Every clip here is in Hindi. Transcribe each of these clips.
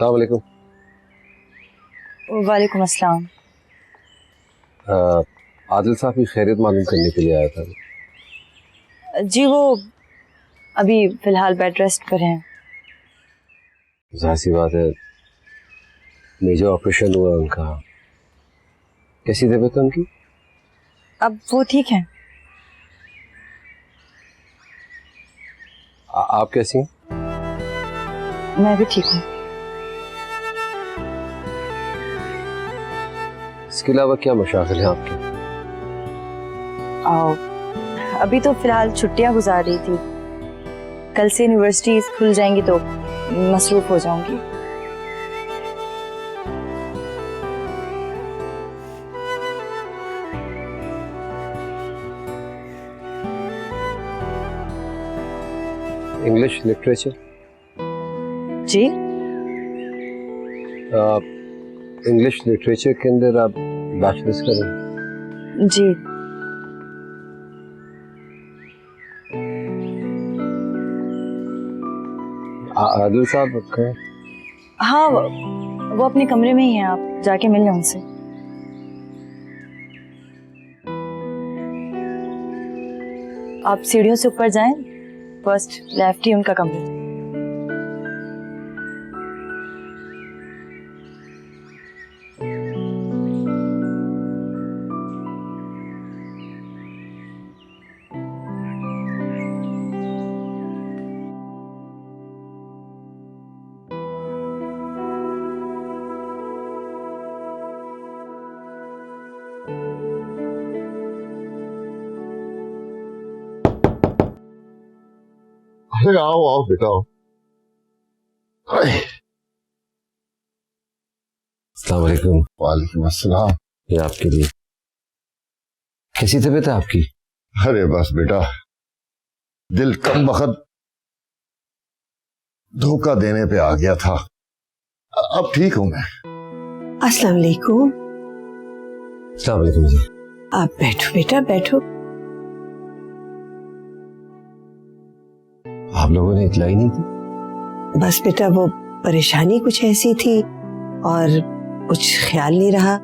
अस्सलाम वालेकुम। वालेकुम अस्सलाम। आदिल साहब की खैरियत मालूम करने के लिए आया था। जी वो अभी फिलहाल बेड रेस्ट पर हैं। जाहिर सी बात है, मेजर ऑपरेशन हुआ उनका। कैसी तबीयत है उनकी? अब वो ठीक हैं। आप कैसी हैं? मैं भी ठीक हूँ। इसके अलावा क्या मशागिल हैं आपके? अभी तो फिलहाल छुट्टियां गुजार रही थी। कल से यूनिवर्सिटी खुल जाएंगी तो मसरूफ हो जाऊंगी। English literature? जी इंग्लिश लिटरेचर के अंदर आप बैचलर्स करें? जी। आदिल साहब कहें? हाँ वो अपने कमरे में ही हैं, आप जाके मिल लें उनसे। आप सीढ़ियों से ऊपर जाएं, फर्स्ट लेफ्ट ही उनका कमरा। अरे आओ आओ बेटा आओ। अस्सलाम वालेकुम। वालेकुम अस्सलाम। ये आपके लिए। कैसी तबीयत है आपकी? अरे बस बेटा, दिल कम वक्त धोखा देने पे आ गया था। अब ठीक हूं मैं। अस्सलाम वालेकुम। अस्सलाम वालेकुम जी। आप बैठो बेटा बैठो। आप लोगों ने इतला ही नहीं दी? बस बेटा वो परेशानी कुछ ऐसी थी और कुछ ख्याल नहीं रहा।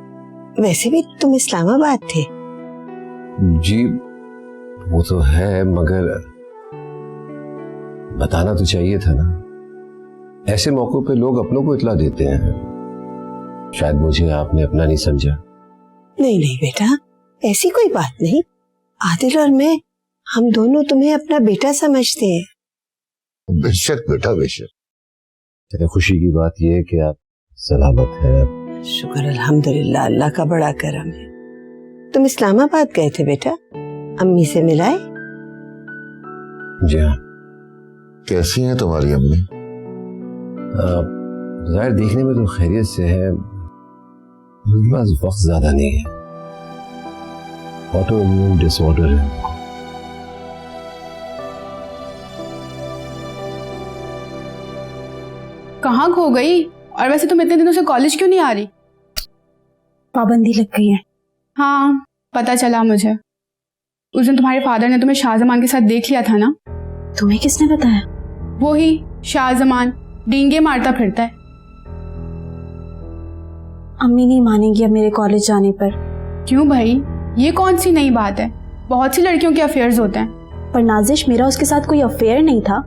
वैसे भी तुम इस्लामाबाद थे। जी वो तो है, मगर बताना तो चाहिए था ना। ऐसे मौकों पे लोग अपनों को इतला देते हैं। शायद मुझे आपने अपना नहीं समझा। नहीं नहीं बेटा, ऐसी कोई बात नहीं। आदिल और मैं, हम दोनों तुम्हें अपना बेटा समझते हैं। बेशक बेटा बेशक। चलो खुशी की बात यह है कि आप सलामत हैं। शुक्र अल्हम्दुलिल्लाह, अल्लाह का बड़ा करम है। तुम इस्लामाबाद गए थे बेटा, अम्मी से मिलाए? जी हाँ। कैसी हैं तुम्हारी अम्मी? जाहिर देखने में तो खैरियत से है, उनके पास वक्त ज्यादा नहीं है। ऑटो इम्यून डिसऑर्डर है। कहाँ खो गई? और वैसे तुम इतने दिनों से कॉलेज क्यों नहीं आ रही? पाबंदी लग गई है। हाँ पता चला मुझे। उस दिन तुम्हारे फादर ने तुम्हें शाहजमान के साथ देख लिया था ना? तुम्हें किसने बताया? वो ही शाहजमान, डींगे मारता फिरता है। अम्मी नहीं मानेंगी अब मेरे कॉलेज जाने पर। क्यों भाई, ये कौन सी नई बात है? बहुत सी लड़कियों के अफेयर्स होते हैं। पर नाजिश, मेरा उसके साथ कोई अफेयर नहीं था।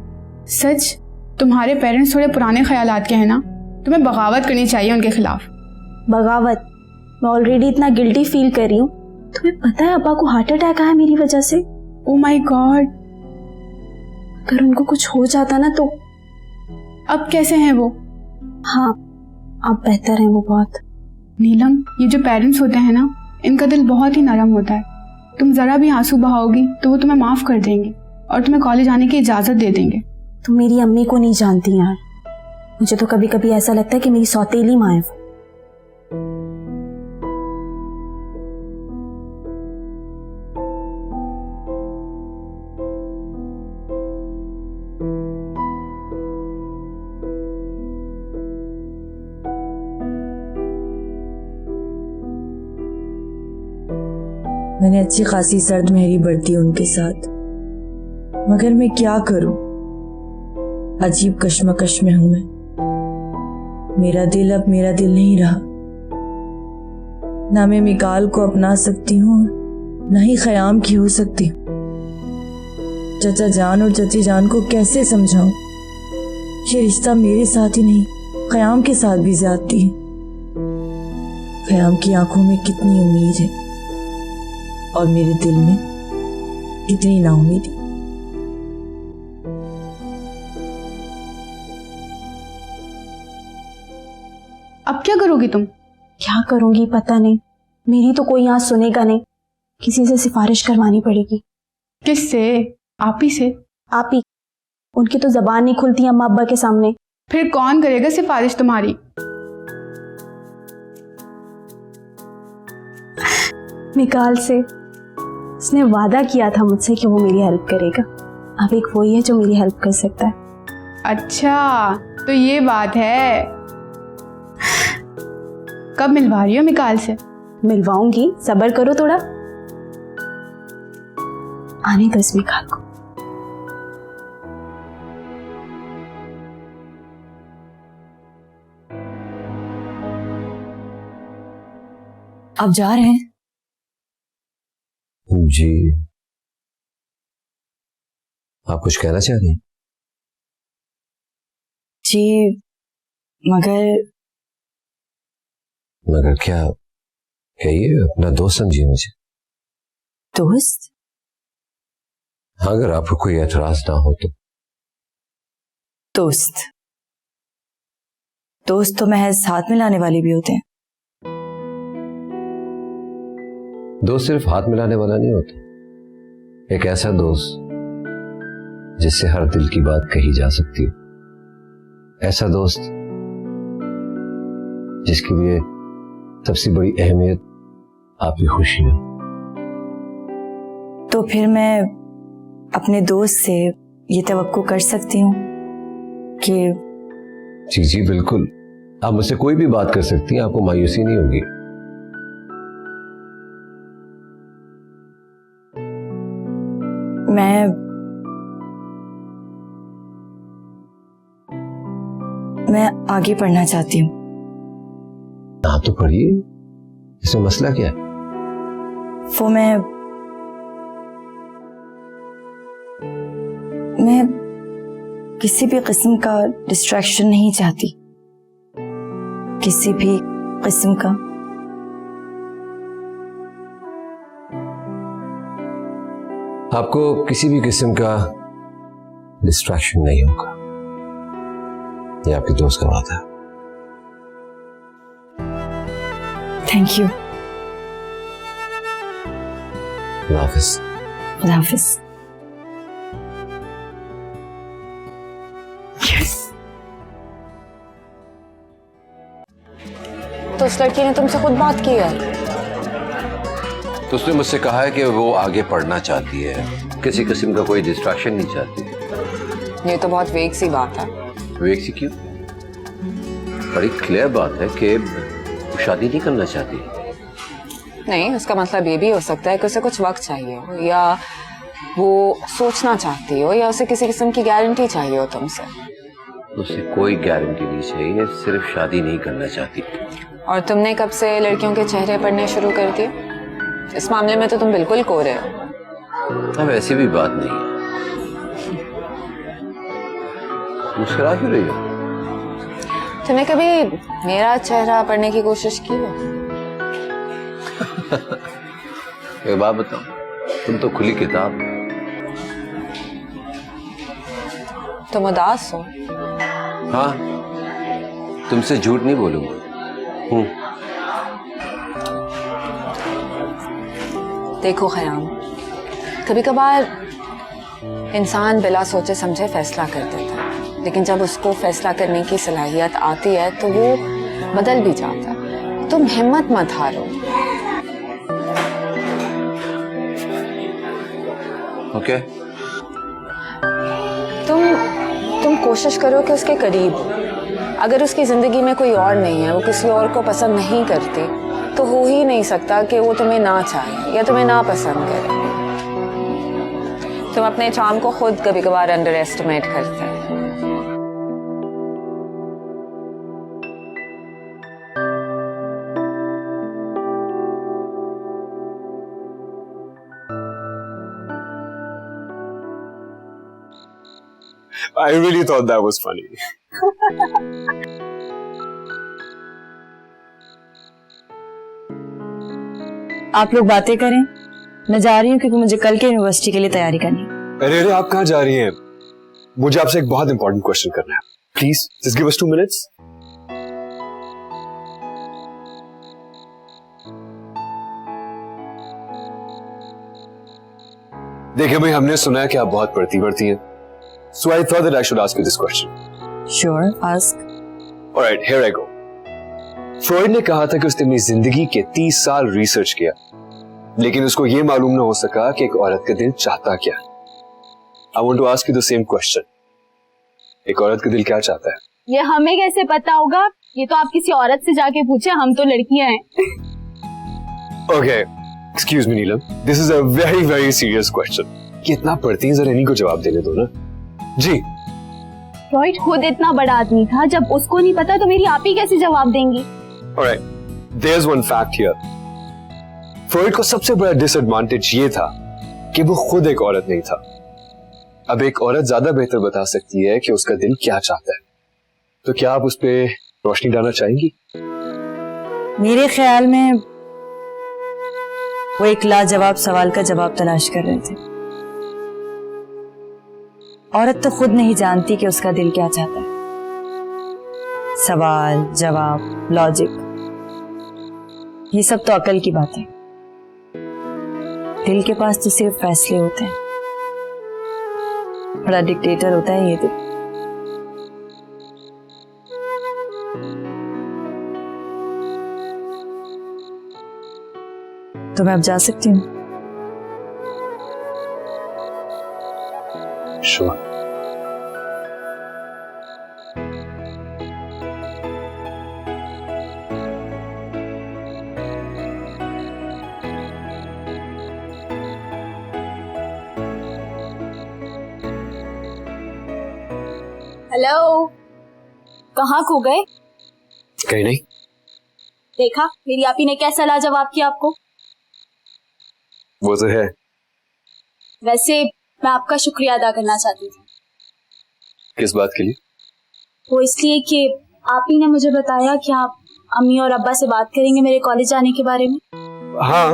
सच? तुम्हारे पेरेंट्स थोड़े पुराने ख्यालात के हैं ना, तुम्हें बगावत करनी चाहिए उनके खिलाफ। बगावत? मैं ऑलरेडी इतना गिल्टी फील कर रही हूँ। तुम्हें पता है अब्बा को हार्ट अटैक आया मेरी वजह से। Oh my God. अगर उनको कुछ हो जाता ना तो। अब कैसे हैं वो? हाँ अब बेहतर है वो बहुत। नीलम, ये जो पेरेंट्स होते हैं ना, इनका दिल बहुत ही नरम होता है। तुम जरा भी आंसू बहाओगी तो वो तुम्हें माफ कर देंगे और तुम्हें कॉलेज आने की इजाजत दे देंगे। तुम मेरी अम्मी को नहीं जानती यार। मुझे तो कभी कभी ऐसा लगता है कि मेरी सौतेली माँ है वो। मैंने अच्छी खासी सर्द महरी बरती उनके साथ, मगर मैं क्या करूं? अजीब कश्मकश में हूं मैं। मेरा दिल अब मेरा दिल नहीं रहा। ना मैं मिकाल को अपना सकती हूँ, ना ही ख़याम की हो सकती हूँ। चचा जान और चची जान को कैसे समझाऊं? ये रिश्ता मेरे साथ ही नहीं, ख़याम के साथ भी ज्यादती है। ख़याम की आंखों में कितनी उम्मीद है और मेरे दिल में कितनी नाउमीदी। अब क्या करोगी तुम? क्या करूंगी पता नहीं, मेरी तो कोई यहाँ सुनेगा नहीं, किसी से सिफारिश करवानी पड़ेगी। किससे? आप ही से। आप ही, उनकी तो जबान नहीं खुलती अम्मा अब्बा के सामने। फिर कौन करेगा सिफारिश तुम्हारी? मिकाल से। उसने वादा किया था मुझसे कि वो मेरी हेल्प करेगा। अब एक वही है जो मेरी हेल्प कर सकता है। अच्छा, तो ये बात है। कब मिलवा रही हो मिकाल से? मिलवाऊंगी, सब्र करो थोड़ा। आने दो इस मिकाल को। आप जा रहे हैं? जी, आप कुछ कहना चाह रही हैं? जी, मगर क्या? कहिए, अपना दोस्त समझिए मुझे। दोस्त? हाँ, अगर आपको कोई एतराज ना हो तो। दोस्त तो महज हाथ मिलाने वाले भी होते हैं। दोस्त सिर्फ हाथ मिलाने वाला नहीं होता। एक ऐसा दोस्त जिससे हर दिल की बात कही जा सकती है। ऐसा दोस्त जिसके लिए सबसे बड़ी अहमियत आपकी खुशी है। तो फिर मैं अपने दोस्त से ये तवक्को कर सकती हूँ कि? जी जी बिल्कुल, आप मुझसे कोई भी बात कर सकती हैं, आपको मायूसी नहीं होगी। मैं आगे पढ़ना चाहती हूँ। हाँ तो पढ़िए, इसमें मसला क्या है? वो मैं किसी भी किस्म का डिस्ट्रैक्शन नहीं चाहती, किसी भी किस्म का। आपको किसी भी किस्म का डिस्ट्रैक्शन नहीं होगा, ये आपके दोस्त का वादा है। Thank you. खुदा हाफिज। खुदा हाफिज। तो उस लड़की ने तुमसे खुद बात की है? तो उसने मुझसे कहा है कि वो आगे पढ़ना चाहती है, किसी किस्म का कोई डिस्ट्रैक्शन नहीं चाहती। ये तो बहुत वेग सी बात है। वेग सी क्यों? बड़ी क्लियर बात है कि वो शादी नहीं करना चाहती। नहीं, उसका मतलब ये भी हो सकता है कि उसे कुछ वक्त चाहिए हो, या वो सोचना चाहती हो, या उसे किसी किस्म की गारंटी चाहिए हो तुमसे। उसे कोई गारंटी नहीं चाहिए, सिर्फ शादी नहीं करना चाहती। और तुमने कब से लड़कियों के चेहरे पढ़ने शुरू कर दिए? इस मामले में तो तुम बिल्कुल कोरे हो। अब ऐसी भी बात नहीं है। मुस्कुरा क्यों रही हो? तुमने कभी मेरा चेहरा पढ़ने की कोशिश की हो? एक बात बताओ, तुम तो खुली किताब। तुम उदास हो? हाँ, तुमसे झूठ नहीं बोलूंगा। देखो ख़याम, कभी कभार इंसान बिला सोचे समझे फैसला कर देता है, लेकिन जब उसको फैसला करने की सलाहियत आती है तो वो बदल भी जाता है। तुम हिम्मत मत हारो। ओके? तुम कोशिश करो कि उसके करीब हो। अगर उसकी जिंदगी में कोई और नहीं है, वो किसी और को पसंद नहीं करती, तो हो ही नहीं सकता कि वो तुम्हें ना चाहे या तुम्हें ना पसंद करे। तुम अपने चार्म को खुद कभी कभार अंडर एस्टिमेट करते हैं। I really thought that was funny. आप लोग बातें करें, मैं जा रही हूँ क्योंकि मुझे कल के यूनिवर्सिटी के लिए तैयारी करनी है। अरे अरे आप कहाँ जा रही हैं? मुझे आपसे एक बहुत इंपॉर्टेंट क्वेश्चन करना है। Please just give us 2 minutes. देखिए भाई, हमने सुना है कि आप बहुत पढ़ती हैं, so I thought that I should ask you this question. Sure, ask. Alright, here I go. Freud ने कहा था कि उसने अपनी जिंदगी के 30 साल रिसर्च किया, लेकिन उसको यह मालूम ना हो सका कि एक औरत का दिल चाहता क्या है। I want to ask you the same question. एक औरत का दिल क्या चाहता है? ये हमें कैसे पता होगा? ये तो आप किसी औरत से जाके पूछे, हम तो लड़कियां हैं। Okay, excuse me Neelam, this is a very very serious question. कि इतना पढ़ती हैं, जरा इन्हीं को जवाब देने दो ना। जी। फ्रॉइड खुद इतना बड़ा आदमी था, जब उसको नहीं पता तो मेरी आप ही कैसे जवाब देंगी? Alright, there's one fact here. Freud को सबसे बड़ा डिसएडवांटेज ये था कि वो खुद एक औरत नहीं था। अब एक औरत ज्यादा बेहतर बता सकती है कि उसका दिल क्या चाहता है। तो क्या आप उस पर रोशनी डालना चाहेंगी? मेरे ख्याल में वो एक लाजवाब सवाल का जवाब तलाश कर रहे थे। औरत तो खुद नहीं जानती कि उसका दिल क्या चाहता है। सवाल, जवाब, लॉजिक, ये सब तो अकल की बात है। दिल के पास तो सिर्फ फैसले होते हैं। बड़ा डिक्टेटर होता है ये दिल। तो मैं अब जा सकती हूँ? Sure. हेलो, कहाँ खो गए? कहीं नहीं। देखा मेरी आपी ने कैसा लाजवाब किया आपको। वो तो है। वैसे मैं आपका शुक्रिया अदा करना चाहती थी। किस बात के लिए? वो इसलिए कि आप ही ने मुझे बताया कि आप अम्मी और अब्बा से बात करेंगे मेरे कॉलेज जाने के बारे में। हाँ,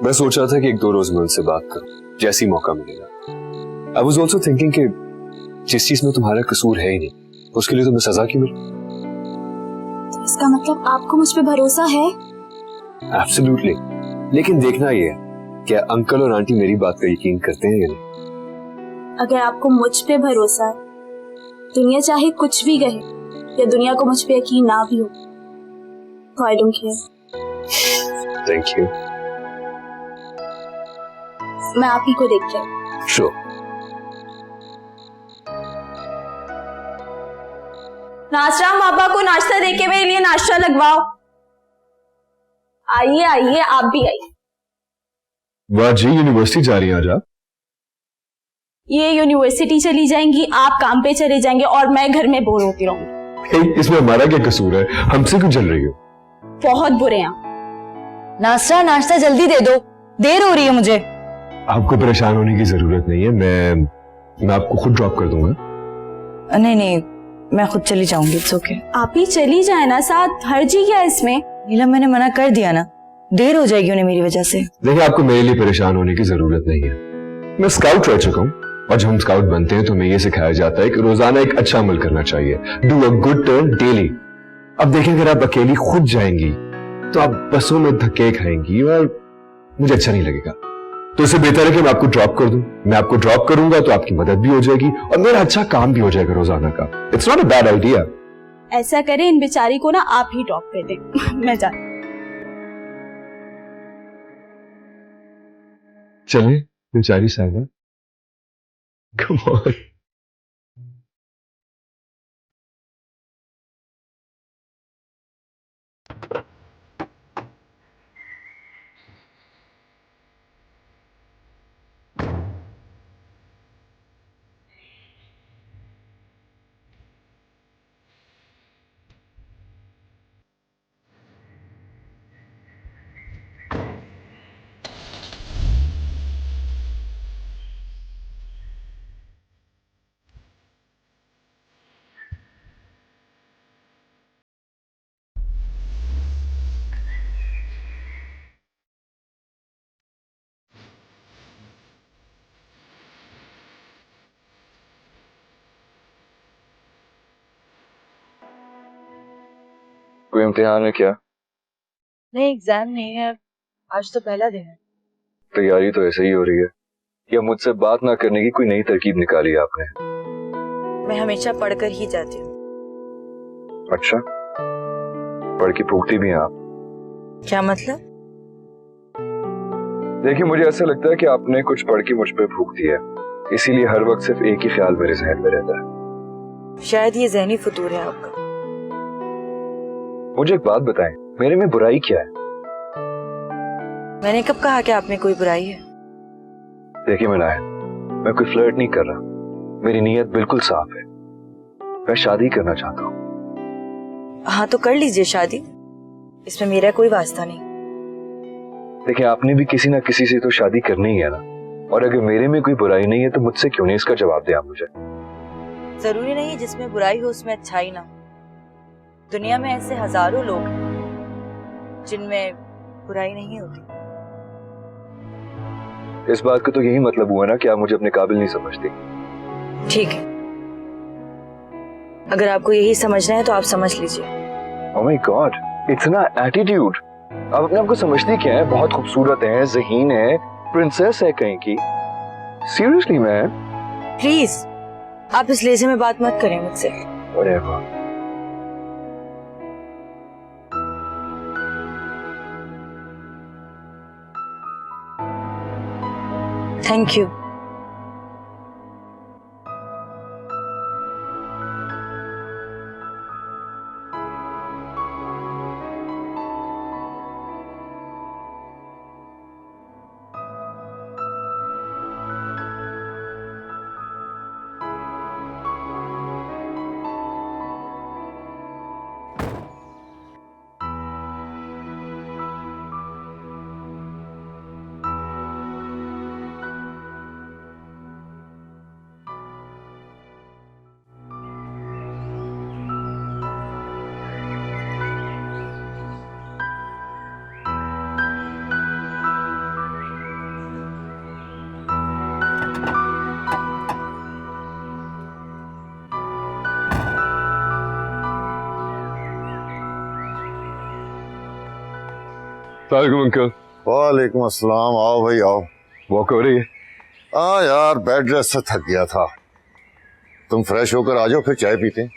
मैं सोच रहा था कि 1-2 रोज में उनसे बात करूं, जैसी मौका मिलेगा। आई वाज आल्सो थिंकिंग कि जिस चीज में तुम्हारा कसूर है ही नहीं, उसके लिए तुम्हें सजा क्यों मिले? तो इसका मतलब आपको मुझ पे भरोसा है? एब्सोल्युटली। लेकिन देखना ये है क्या अंकल और आंटी मेरी बात का यकीन करते हैं या नहीं। अगर आपको मुझ पे भरोसा है, दुनिया चाहे कुछ भी कहे या दुनिया को मुझ पे यकीन ना भी हो, तो I don't care. Thank you. मैं आप ही को देख के आई। श्योर। नाशराम, पापा को नाश्ता देके मेरे लिए नाश्ता लगवाओ। आइए आइए, आप भी आइए। वाह जी, यूनिवर्सिटी जा रही हैं आज आप? ये यूनिवर्सिटी चली जाएंगी, आप काम पे चले जाएंगे और मैं घर में बोर होती रहूंगी। इसमें हमारा क्या कसूर है? हमसे क्यों जल रही हो? बहुत बुरे हैं। नाश्ता नाश्ता जल्दी दे दो, देर हो रही है मुझे। आपको परेशान होने की जरूरत नहीं है, मैं आपको खुद ड्रॉप कर दूंगा। नहीं नहीं, मैं खुद चली जाऊंगी। It's okay. आप ही चली जाए ना साथ, हर्जी क्या है इसमें? नीलम, मैंने मना कर दिया ना, देर हो जाएगी उन्हें मेरी वजह से। देखिए, आपको मेरे लिए परेशान होने की जरूरत नहीं है। मैं स्काउट रह चुका हूँ और जब हम स्काउट बनते हैं तो हमें यह सिखाया जाता है कि रोजाना एक अच्छा अमल करना चाहिए। Do a good turn daily. अब देखें, अगर आप अकेली खुद जाएंगी तो आप बसों में धक्के खाएंगी और मुझे अच्छा नहीं लगेगा। तो इससे बेहतर है कि मैं आपको ड्रॉप कर दूं। मैं आपको ड्रॉप करूंगा तो आपकी मदद भी हो जाएगी और मेरा अच्छा काम भी हो जाएगा रोजाना का। It's not a bad idea. ऐसा करें, इन बेचारी को ना आप ही ड्रॉप कर दें। मैं जा। चलें बेचारी साहिबा। Come on. कोई इम्तिहान है क्या? नहीं, एग्जाम नहीं है, आज तो पहला दिन है। तैयारी तो ऐसे ही हो रही है, या मुझसे बात ना करने की कोई नई तरकीब निकाली है आपने? मैं हमेशा पढ़कर ही जाती हूँ। अच्छा, पढ़ के फूकती भी हैं आप? क्या मतलब? देखिए, मुझे ऐसा लगता है कि आपने कुछ पढ़ के मुझ पे फूक दिया है, इसीलिए हर वक्त सिर्फ एक ही ख्याल मेरे जहन में रहता है। शायद ये ज़हनी फतूर है आपका। मुझे एक बात बताएं, मेरे में बुराई क्या है? मैंने कब कहा कि आप में कोई बुराई है? देखिए मिनाया, मैं कोई फ्लर्ट नहीं कर रहा, मेरी नीयत बिल्कुल साफ है, मैं शादी करना चाहता हूँ। हाँ तो कर लीजिए शादी, इसमें मेरा कोई वास्ता नहीं। देखिए, आपने भी किसी ना किसी से तो शादी करनी ही है ना, और अगर मेरे में कोई बुराई नहीं है तो मुझसे क्यों नहीं इसका जवाब दे आप मुझे। जरूरी नहीं जिसमें बुराई हो उसमें अच्छाई ना हो। दुनिया में ऐसे हजारों लोग हैं जिनमें बुराई नहीं होती। इस बात का तो यही मतलब हुआ ना कि आप मुझे अपने काबिल नहीं समझती। ठीक है, अगर आपको यही समझना है तो आप समझ लीजिए। ओह माय गॉड, इतना एटीट्यूड! आप अपने आप को समझती क्या है? बहुत खूबसूरत है, ज़हीन है, प्रिंसेस है कहीं की। सीरियसली मैम, प्लीज आप इस लहजे में बात मत करें मुझसे। Whatever. Thank you. अंकल। वालेकुम अस्सलाम। आओ भाई आओ। वॉक हो रही है? हाँ यार, बेड रेस्ट से थक गया था। तुम फ्रेश होकर आ जाओ, फिर चाय पीते हैं।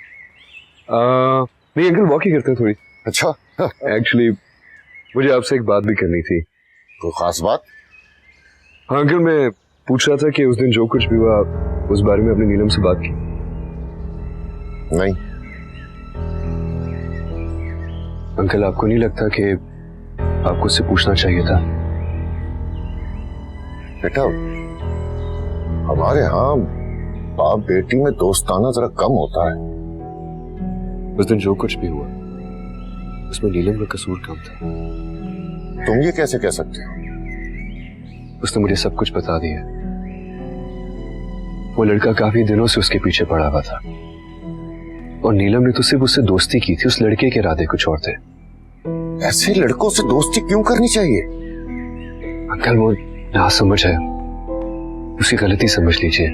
नहीं अंकल, वॉक ही करते हैं थोड़ी। अच्छा एक्चुअली मुझे आपसे एक बात भी करनी थी। कोई खास बात? हाँ अंकल, मैं पूछ रहा था कि उस दिन जो कुछ भी हुआ उस बारे में अपनी नीलम से बात की? नहीं। अंकल, आपको नहीं लगता कि आपको उससे पूछना चाहिए था? बेटा, हमारे यहाँ बाप बेटी में दोस्ताना जरा कम होता है। उस दिन जो कुछ भी हुआ उसमें नीलम का कसूर कम था। तुम ये कैसे कह सकते हो? उसने मुझे सब कुछ बता दिया। वो लड़का काफी दिनों से उसके पीछे पड़ा हुआ था और नीलम ने तो सिर्फ उससे दोस्ती की थी, उस लड़के के इरादे कुछ और थे। ऐसे लड़कों से दोस्ती क्यों करनी चाहिए? अंकल, वो ना समझ है, उसी गलती समझ लीजिए,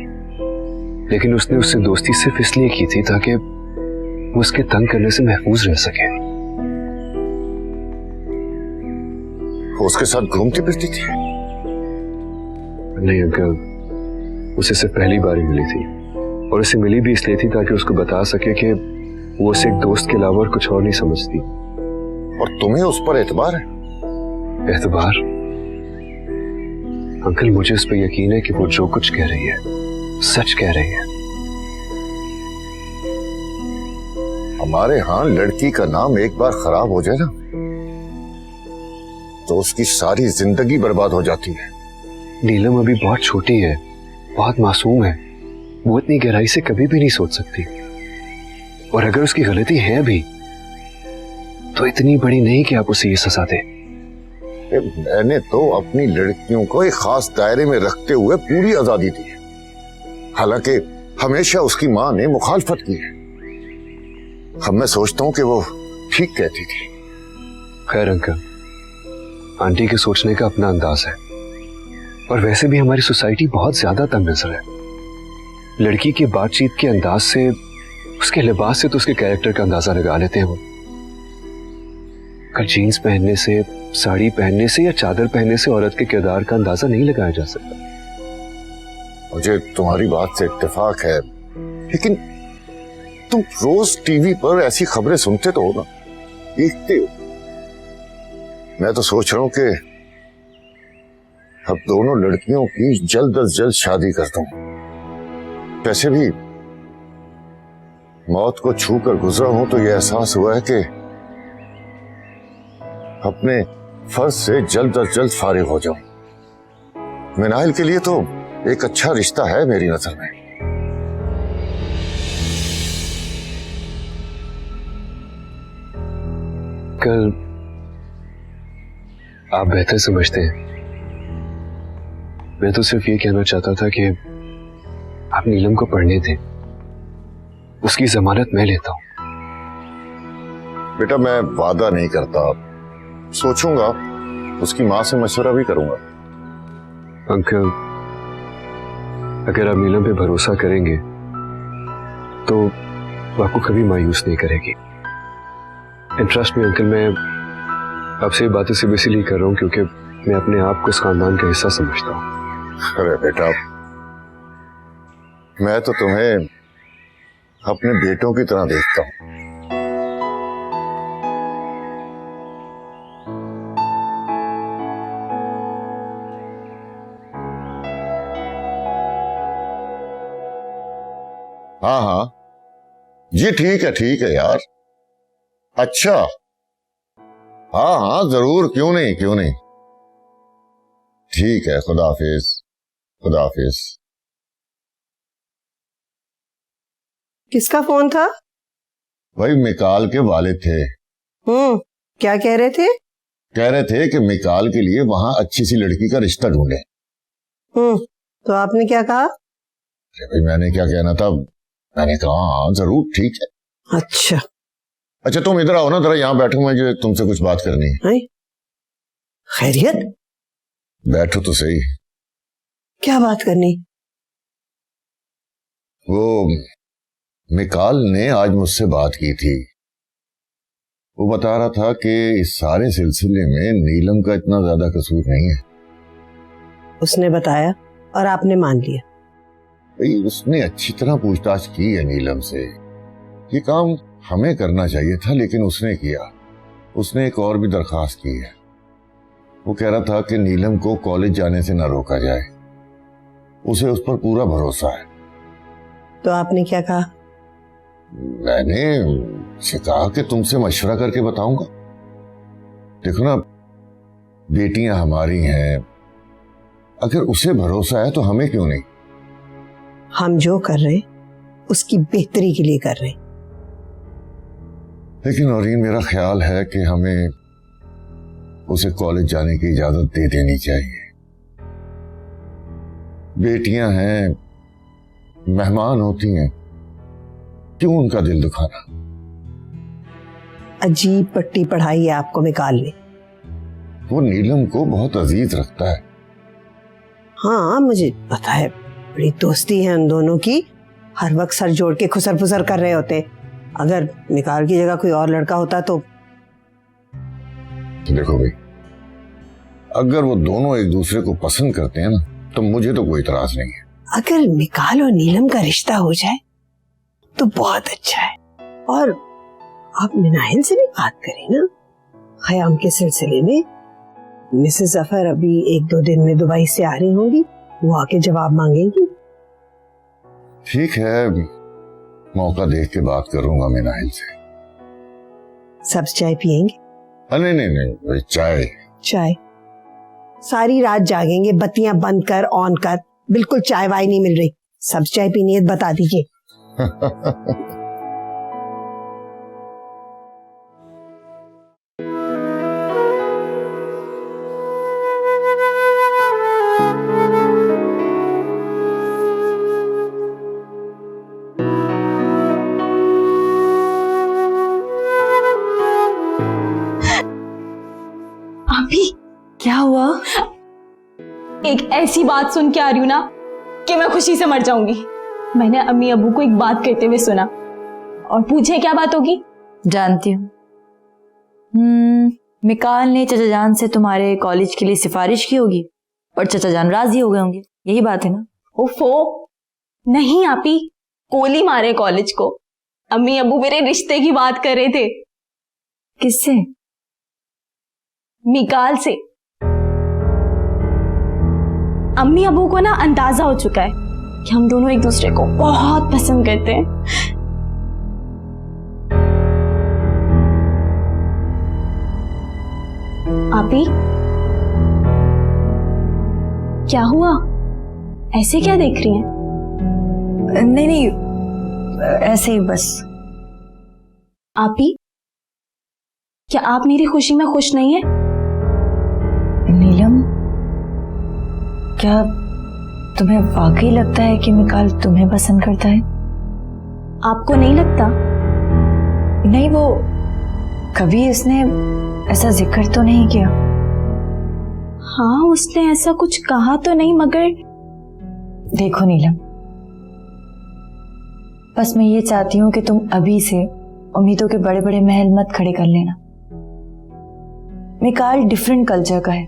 लेकिन उसने उससे दोस्ती सिर्फ इसलिए की थी ताकि वो उसके तंग करने से महफूज रह सके। वो उसके साथ घूमती फिरती थी? नहीं अंकल, उसे सिर्फ पहली बार ही मिली थी और उसे मिली भी इसलिए थी ताकि उसको बता सके कि वो उसे एक दोस्त के अलावा और कुछ और नहीं समझती। और तुम्हें उस पर एतबार है? एतबार? अंकल, मुझे इस पर यकीन है कि वो जो कुछ कह रही है सच कह रही है। हमारे यहाँ लड़की का नाम एक बार खराब हो जाए ना तो उसकी सारी जिंदगी बर्बाद हो जाती है। नीलम अभी बहुत छोटी है, बहुत मासूम है, वो इतनी गहराई से कभी भी नहीं सोच सकती, और अगर उसकी गलती है भी तो इतनी बड़ी नहीं कि आप उसे ये सजा दें। मैंने तो अपनी लड़कियों को एक खास दायरे में रखते हुए पूरी आजादी दी है, हालांकि हमेशा उसकी मां ने मुखालफत की है। अब मैं सोचता हूं कि वो ठीक कहती थी। खैर अंकल, आंटी के सोचने का अपना अंदाज है, और वैसे भी हमारी सोसाइटी बहुत ज्यादा तंग नजर है। लड़की की बातचीत के अंदाज से, उसके लिबास से तो उसके कैरेक्टर का अंदाजा लगा लेते हैं वो। का जीन्स पहनने से, साड़ी पहनने से या चादर पहनने से औरत के किरदार का अंदाजा नहीं लगाया जा सकता। मुझे तुम्हारी बात से इत्तेफाक है, लेकिन तुम रोज टीवी पर ऐसी खबरें सुनते तो हो ना, देखते हो। मैं तो सोच रहा हूं कि अब दोनों लड़कियों की जल्द अज जल्द शादी करता हूं। वैसे भी मौत को छू कर गुजरा हूं तो यह एहसास हुआ है कि अपने फर्ज से जल्द अज जल्द फारिग हो जाऊं। मिनाइल के लिए तो एक अच्छा रिश्ता है मेरी नजर में। कल आप बेहतर समझते हैं। मैं तो सिर्फ ये कहना चाहता था कि आप नीलम को पढ़ने दें, उसकी जमानत मैं लेता हूं। बेटा मैं वादा नहीं करता, सोचूंगा, उसकी मां से मशवरा भी करूंगा। अंकल, अगर आप नीलम पे भरोसा करेंगे तो वो आपको कभी मायूस नहीं करेगी। इंटरेस्ट में अंकल, मैं आपसे ये बातें सिर्फ इसीलिए कर रहा हूं क्योंकि मैं अपने आप को इस खानदान का हिस्सा समझता हूं। अरे बेटा, मैं तो तुम्हें अपने बेटों की तरह देखता हूं। हाँ हाँ जी, ठीक है यार। अच्छा, हाँ हाँ जरूर, क्यों नहीं क्यों नहीं। ठीक है, खुदा हाफिज, खुदा हाफिज। किसका फोन था? भाई मिकाल के वालिद थे। क्या कह रहे थे? कह रहे थे कि मिकाल के लिए वहां अच्छी सी लड़की का रिश्ता ढूंढे। तो आपने क्या कहा? अरे भाई मैंने क्या कहना था, मैंने कहा हाँ जरूर ठीक है। अच्छा तुम इधर आओ ना, जरा यहाँ बैठो, मुझे तुमसे कुछ बात करनी है। खैरियत? बैठो तो सही। क्या बात करनी? वो मिकाल ने आज मुझसे बात की थी। वो बता रहा था कि इस सारे सिलसिले में नीलम का इतना ज्यादा कसूर नहीं है। उसने बताया और आपने मान लिया? भाई उसने अच्छी तरह पूछताछ की है नीलम से। ये काम हमें करना चाहिए था लेकिन उसने किया। उसने एक और भी दरखास्त की है। वो कह रहा था कि नीलम को कॉलेज जाने से ना रोका जाए, उसे उस पर पूरा भरोसा है। तो आपने क्या कहा? मैंने उसे कहा कि तुमसे मशवरा करके बताऊंगा। देखो ना, बेटियां हमारी हैं, अगर उसे भरोसा है तो हमें क्यों नहीं। हम जो कर रहे उसकी बेहतरी के लिए कर रहे। लेकिन नौरीन, मेरा ख्याल है कि हमें उसे कॉलेज जाने की इजाजत दे देनी चाहिए। बेटियां हैं, मेहमान होती हैं, क्यों उनका दिल दुखाना। अजीब पट्टी पढ़ाई है आपको मिकाल ने। वो नीलम को बहुत अजीज रखता है। हाँ मुझे पता है, बड़ी दोस्ती है उन दोनों की। हर वक्त सर जोड़ के खुसर फुसर कर रहे होते। अगर मिकाल की जगह कोई और लड़का होता तो। देखो भाई, अगर वो दोनों एक दूसरे को पसंद करते हैं ना, तो मुझे तो कोई इतराज नहीं है। अगर मिकाल और नीलम का रिश्ता हो जाए तो बहुत अच्छा है। और आप मिनाइल से भी बात करें ना ख़याम के सिलसिले में। मिसेस जफर अभी 1-2 दिन में दुबई से आ रही होंगी, वो आके जवाब मांगेंगी। ठीक है, मौका देख के बात करूंगा मिनाइल से। सब चाय पियेंगे? नहीं नहीं नहीं, चाय सारी रात जागेंगे, बत्तियां बंद कर ऑन कर, बिल्कुल चाय वाय नहीं मिल रही। सब चाय पीनी है बता दीजिए। अभी क्या हुआ? एक ऐसी बात सुन के आ रही हूँ ना कि मैं खुशी से मर जाऊंगी। मैंने अम्मी अबू को एक बात कहते हुए सुना। और पूछे क्या बात होगी? जानती हूँ। मिकाल ने चचा जान से तुम्हारे कॉलेज के लिए सिफारिश की होगी और चचा जान राजी हो गए होंगे, यही बात है ना? ओफो, नहीं आपी, गोली मारे कॉलेज को। अम्मी अबू मेरे रिश्ते की बात कर रहे थे। किससे? मिकाल से। अम्मी अबू को ना अंदाजा हो चुका है कि हम दोनों एक दूसरे को बहुत पसंद करते हैं। आपी, क्या हुआ? ऐसे क्या देख रही हैं? नहीं नहीं, ऐसे ही बस। आपी, क्या आप मेरी खुशी में खुश नहीं है? नीलम, क्या तुम्हें वाकई लगता है कि मिकाल तुम्हें पसंद करता है? आपको नहीं लगता? नहीं, वो कभी इसने ऐसा जिक्र तो नहीं किया। हाँ, उसने ऐसा कुछ कहा तो नहीं, मगर देखो नीलम, बस मैं ये चाहती हूँ कि तुम अभी से उम्मीदों के बड़े बड़े महल मत खड़े कर लेना। मिकाल डिफरेंट कल्चर का है,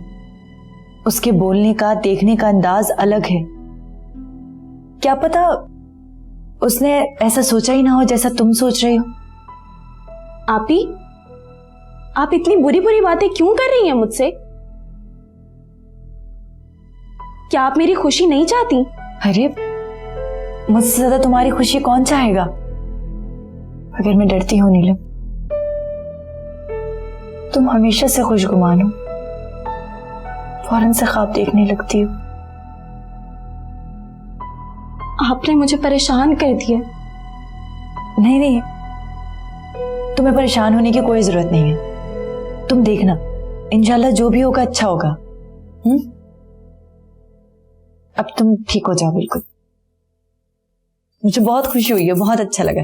उसके बोलने का देखने का अंदाज अलग है। क्या पता उसने ऐसा सोचा ही ना हो जैसा तुम सोच रही हो। आपी, आप इतनी बुरी बुरी बातें क्यों कर रही हैं मुझसे? क्या आप मेरी खुशी नहीं चाहती? अरे, मुझसे ज्यादा तुम्हारी खुशी कौन चाहेगा? अगर मैं डरती हूं नीलम, तुम हमेशा से खुशगुमान हो, फौरन से ख्वाब देखने लगती हो। आपने मुझे परेशान कर दिया। नहीं नहीं, तुम्हें परेशान होने की कोई जरूरत नहीं है। तुम देखना, इंशाल्लाह जो भी होगा अच्छा होगा। अब तुम ठीक हो जाओ बिल्कुल। मुझे बहुत खुशी हुई है, बहुत अच्छा लगा।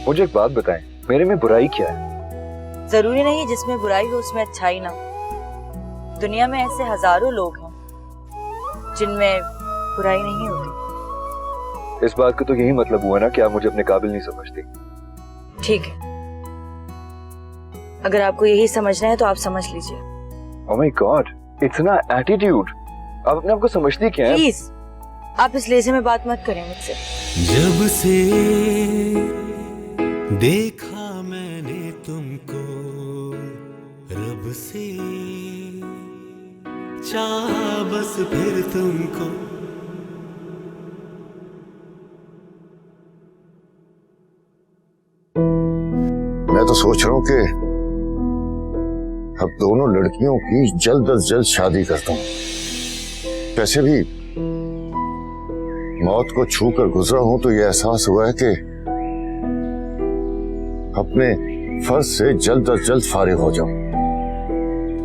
मुझे एक बात बताएं, मेरे में बुराई क्या है? जरूरी नहीं जिसमें बुराई हो उसमें अच्छाई ना हो। दुनिया में ऐसे हजारों लोग हैं जिनमें बुराई नहीं होती। इस बात का तो यही मतलब हुआ ना कि आप मुझे अपने काबिल नहीं समझती। ठीक है, अगर आपको यही समझना है तो आप समझ लीजिए। ओह माय गॉड, इतना एटीट्यूड! आप अपने आप को समझती क्या है? प्लीज, आप इस लहजे में बात मत करें मुझसे। जब से देखा मैंने तुमको, रब से चाहा बस फिर तुमको। मैं तो सोच रहा हूं कि अब दोनों लड़कियों की जल्द अज जल्द शादी करता हूं। वैसे भी मौत को छू कर गुजरा हूं तो यह एहसास हुआ है कि अपने फर्ज से जल्द अज जल्द फारिग हो जाऊं।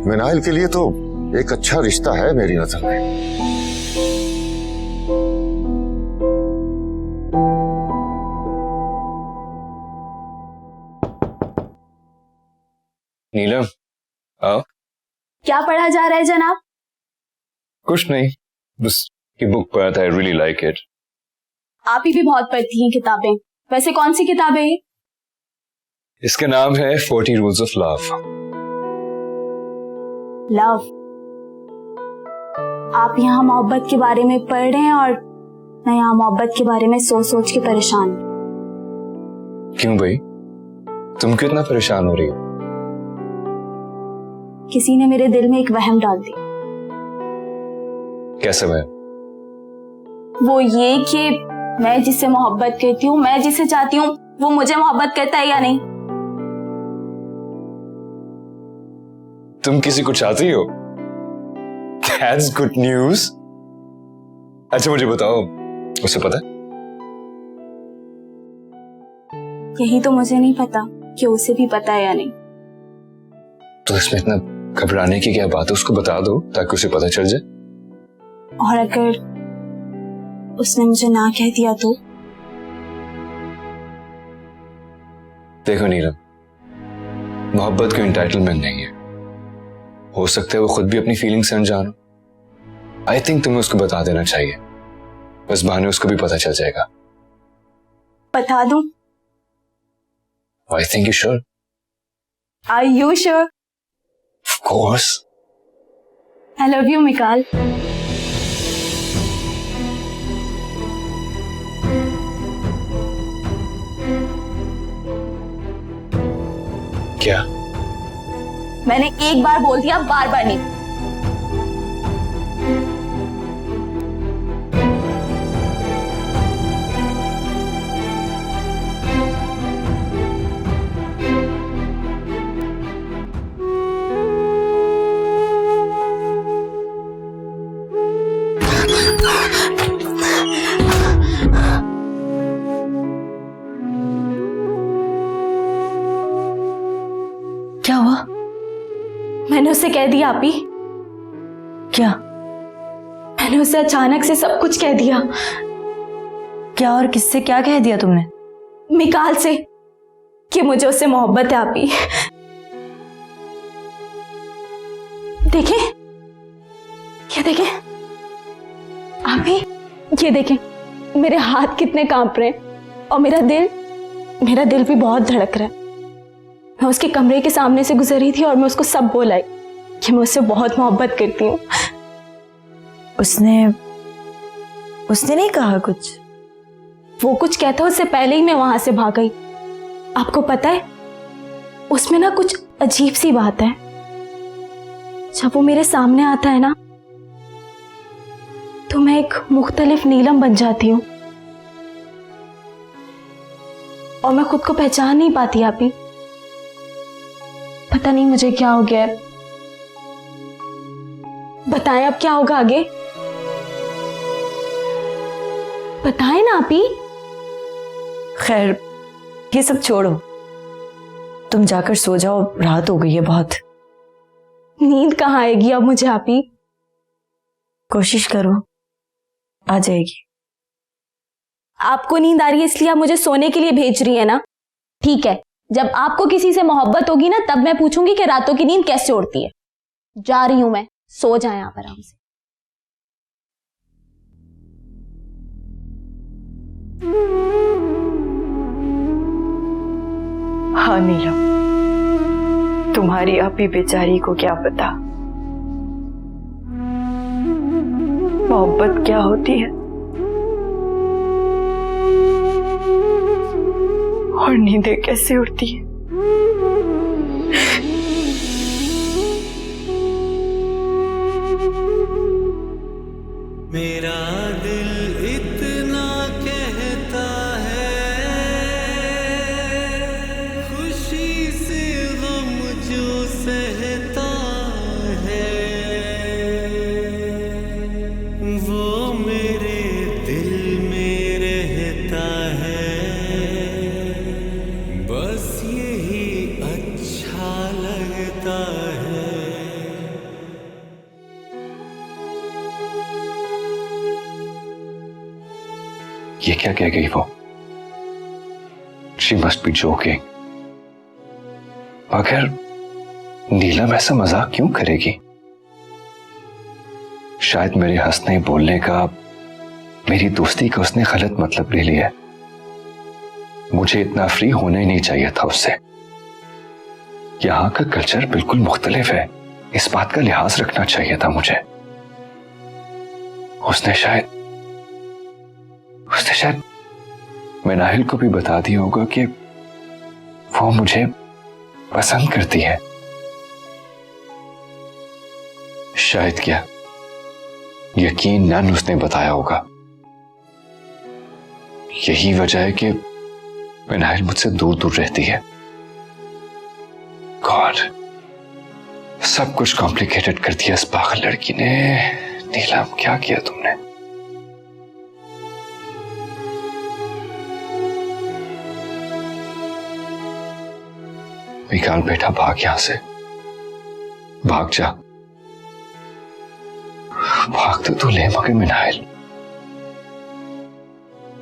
मिनाइल के लिए तो एक अच्छा रिश्ता है मेरी नजर में। नीलम, आओ। क्या पढ़ा जा रहा है जनाब? कुछ नहीं, बस ये बुक पढ़ा था, आई रियली लाइक इट। आप ही भी बहुत पढ़ती हैं किताबें। वैसे कौन सी किताबें हैं? इसका नाम है 40 Rules of Love। लव। आप यहाँ मोहब्बत के बारे में पढ़ रहे हैं और मैं यहाँ मोहब्बत के बारे में सोच सोच के परेशान हूँ। क्यों भाई, तुम क्यों इतना परेशान हो रही हो? किसी ने मेरे दिल में एक वहम डाल दिया। कैसे भाई? वो ये कि मैं जिससे मोहब्बत करती हूँ, मैं जिसे चाहती हूँ, वो मुझे मोहब्बत करता है या नहीं। तुम किसी को चाहती हो? That's good news। अच्छा मुझे बताओ, उसे पता है? यही तो मुझे नहीं पता कि उसे भी पता है या नहीं। तो इसमें इतना घबराने की क्या बात है, उसको बता दो ताकि उसे पता चल जाए। और अगर उसने मुझे ना कह दिया तो? देखो नीलम, मोहब्बत कोई एंटाइटलमेंट नहीं है। हो सकता है वो खुद भी अपनी फीलिंग से अनजान हो। आई थिंक तुम्हें उसको बता देना चाहिए, बस बहाने उसको भी पता चल जाएगा। बता दूं? I think you sure. Are you sure? Of course. I love you Mikaal. क्या? मैंने एक बार बोल दिया, बार बार नहीं। क्या हुआ? मैंने उसे कह दिया आपी। क्या? मैंने उसे अचानक से सब कुछ कह दिया। क्या और किससे क्या कह दिया तुमने? मिकाल से, कि मुझे उससे मोहब्बत है आपी। देखें, ये देखें आपी, ये देखें मेरे हाथ कितने कांप रहे हैं और मेरा दिल भी बहुत धड़क रहा है। मैं उसके कमरे के सामने से गुजरी थी और मैं उसको सब बोला कि मैं उससे बहुत मोहब्बत करती हूँ। उसने नहीं कहा कुछ? वो कुछ कहता उससे पहले ही मैं वहां से भाग गई। आपको पता है, उसमें ना कुछ अजीब सी बात है। जब वो मेरे सामने आता है ना, तो मैं एक मुख्तलिफ नीलम बन जाती हूँ और मैं खुद को पहचान नहीं पाती आपी। पता नहीं मुझे क्या हो गया है। बताएं अब क्या होगा आगे? बताएं ना आपी। खैर, ये सब छोड़ो, तुम जाकर सो जाओ, रात हो गई है बहुत। नींद कहाँ आएगी अब मुझे आपी? कोशिश करो, आ जाएगी। आपको नींद आ रही है इसलिए आप मुझे सोने के लिए भेज रही है ना? ठीक है, जब आपको किसी से मोहब्बत होगी ना, तब मैं पूछूंगी कि रातों की नींद कैसे उड़ती है। जा रही हूं मैं, सो जाएं आप आराम से। हाँ नीलम, तुम्हारी आपी बेचारी को क्या पता मोहब्बत क्या होती है और नींदें कैसे उड़ती है। मेरा दिल इतना कहता है, खुशी से गम जो सहता है, वो मेरे दिल में रहता है। बस यही अच्छा लगता है। ये क्या कह गई वो? She must be joking. मगर नीलम ऐसा मजाक क्यों करेगी? शायद मेरे हंसने बोलने का, मेरी दोस्ती का उसने गलत मतलब ले लिया है। मुझे इतना फ्री होना ही नहीं चाहिए था उससे। यहां का कल्चर बिल्कुल मुख्तलिफ है, इस बात का लिहाज रखना चाहिए था मुझे। उसने शायद मिनाहिल को भी बता दिया होगा कि वो मुझे पसंद करती है। शायद क्या, यकीनन उसने बताया होगा। यही वजह है कि मिनाहिल मुझसे दूर दूर रहती है। गॉड, सब कुछ कॉम्प्लिकेटेड कर दिया इस पागल लड़की ने। नीलम, क्या किया तुमने? मिकाल बेटा, भाग यहां से, भाग जा, भाग तो ले। मगर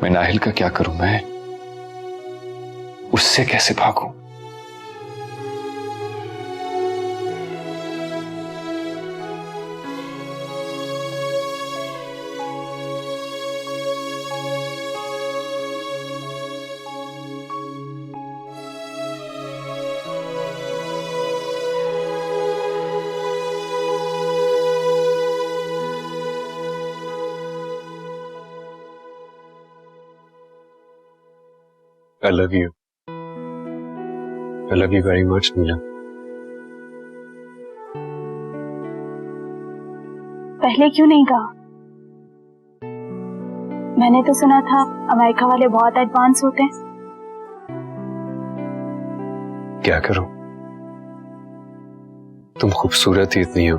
मिनाहिल का क्या करूं मैं? उससे कैसे भागूं? I love you. I love you very much, नीलम. पहले क्यों नहीं कहा? मैंने तो सुना था अमेरिका वाले बहुत एडवांस होते हैं. क्या करूं? तुम खूबसूरत ही इतनी हो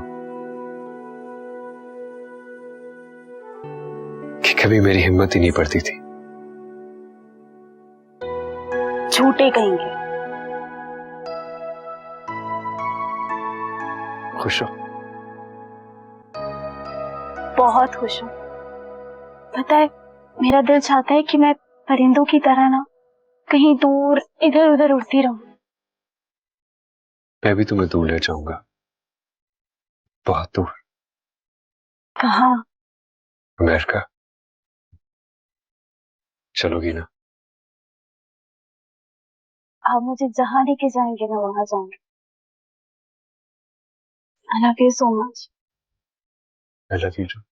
कि कभी मेरी हिम्मत ही नहीं पड़ती थी. झूठे कहेंगे. खुश हो? बहुत खुश हूँ. पता है, मेरा दिल चाहता है कि मैं परिंदों की तरह ना कहीं दूर इधर उधर उड़ती रहूं. मैं भी तुम्हें दूर ले जाऊंगा, बहुत दूर. कहाँ? अमेरिका. चलोगी ना? आप मुझे जहाँ लेके जाएंगे मैं वहां जाऊंगी. I love you so much. I love you too.